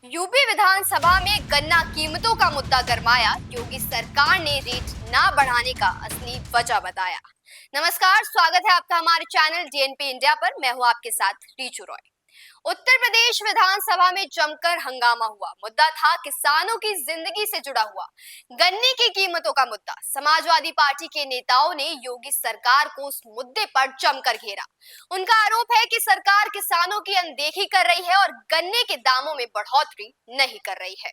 UP विधानसभा में गन्ना कीमतों का मुद्दा गरमाया। योगी सरकार ने रेट ना बढ़ाने का असली वजह बताया। नमस्कार, स्वागत है आपका हमारे चैनल डीएनपी इंडिया पर। मैं हूं आपके साथ रीचू रॉय। उत्तर प्रदेश विधानसभा में जमकर हंगामा हुआ। मुद्दा था किसानों की जिंदगी से जुड़ा हुआ गन्ने की कीमतों का मुद्दा। समाजवादी पार्टी के नेताओं ने योगी सरकार को उस मुद्दे पर जमकर घेरा। उनका आरोप है कि सरकार किसानों की अनदेखी कर रही है और गन्ने के दामों में बढ़ोतरी नहीं कर रही है।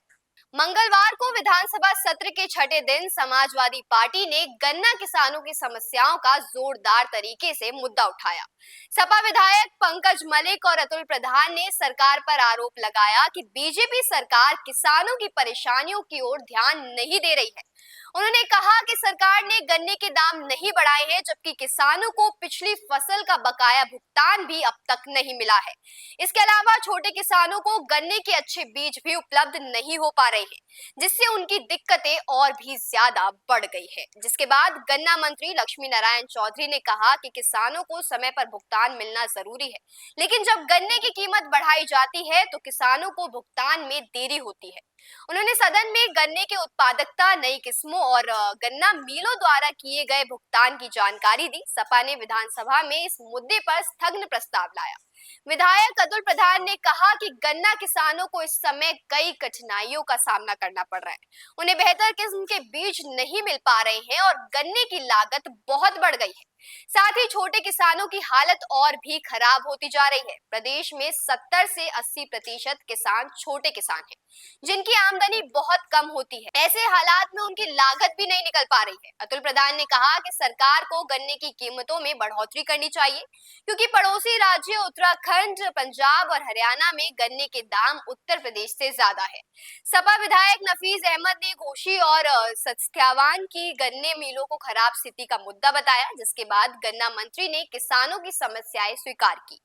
मंगलवार को विधानसभा सत्र के छठे दिन समाजवादी पार्टी ने गन्ना किसानों की समस्याओं का जोरदार तरीके से मुद्दा उठाया। सपा विधायक पंकज मलिक और अतुल प्रधान ने सरकार पर आरोप लगाया कि बीजेपी सरकार किसानों की परेशानियों की ओर ध्यान नहीं दे रही है। उन्होंने कहा कि सरकार ने गन्ने के दाम नहीं बढ़ाए हैं, जबकि किसानों को पिछली फसल का बकाया भुगतान भी अब तक नहीं मिला है। इसके अलावा छोटे किसानों को गन्ने के अच्छे बीज भी उपलब्ध नहीं हो पा रहे हैं, जिससे उनकी दिक्कतें और भी ज्यादा बढ़ गई है। जिसके बाद गन्ना मंत्री लक्ष्मी नारायण चौधरी ने कहा कि किसानों को समय पर भुगतान मिलना जरूरी है, लेकिन जब गन्ने की कीमत बढ़ाई जाती है तो किसानों को भुगतान में देरी होती है। उन्होंने सदन में गन्ने के उत्पादकता, नई किस्मों और गन्ना मिलों द्वारा किए गए भुगतान की जानकारी दी। सपा ने विधानसभा में इस मुद्दे पर स्थगन प्रस्ताव लाया। विधायक अतुल प्रधान ने कहा कि गन्ना किसानों को इस समय कई कठिनाइयों का सामना करना पड़ रहा है। उन्हें बेहतर किस्म के बीज नहीं मिल पा रहे हैं और गन्ने की लागत बहुत बढ़ गई है। साथ ही छोटे किसानों की हालत और भी खराब होती जा रही है। प्रदेश में 70 से 80% किसान छोटे किसान हैं, जिनकी आमदनी बहुत कम होती है। ऐसे हालात में उनकी लागत भी नहीं निकल पा रही है। अतुल प्रधान ने कहा कि सरकार को गन्ने की कीमतों में बढ़ोतरी करनी चाहिए, क्योंकि पड़ोसी राज्य उत्तराखंड, पंजाब और हरियाणा में गन्ने के दाम उत्तर प्रदेश से ज्यादा है। सपा विधायक नफीस अहमद ने घोशी और सत्यावान की गन्ने मिलों को खराब स्थिति का मुद्दा बताया, जिसके बाद गन्ना मंत्री ने किसानों की समस्याएं स्वीकार की।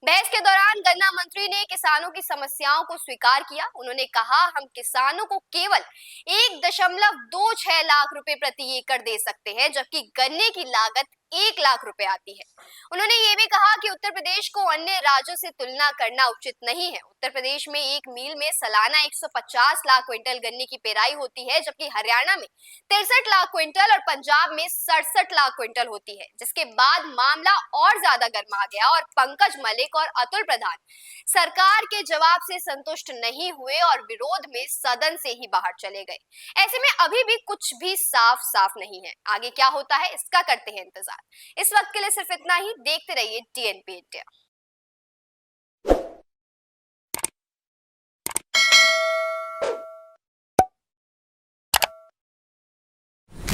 बहस के दौरान गन्ना मंत्री ने किसानों की समस्याओं को स्वीकार किया। उन्होंने कहा, हम किसानों को केवल 1.26 लाख रुपए प्रति एकड़ दे सकते हैं, जबकि गन्ने की लागत 1 लाख रुपए आती है। उन्होंने ये भी कहा कि उत्तर प्रदेश को अन्य राज्यों से तुलना करना उचित नहीं है। उत्तर प्रदेश में एक मील में सालाना 150 लाख क्विंटल गन्ने की पेराई होती है, जबकि हरियाणा में 63 लाख क्विंटल और पंजाब में 67 लाख क्विंटल होती है। जिसके बाद मामला और ज्यादा गर्मा गया और पंकज मलिक और अतुल प्रधान सरकार के जवाब से संतुष्ट नहीं हुए और विरोध में सदन से ही बाहर चले गए। ऐसे में अभी भी कुछ भी साफ साफ नहीं है। आगे क्या होता है, इसका करते हैं इंतजार। इस वक्त के लिए सिर्फ इतना ही। देखते रहिए डीएनपी इंडिया।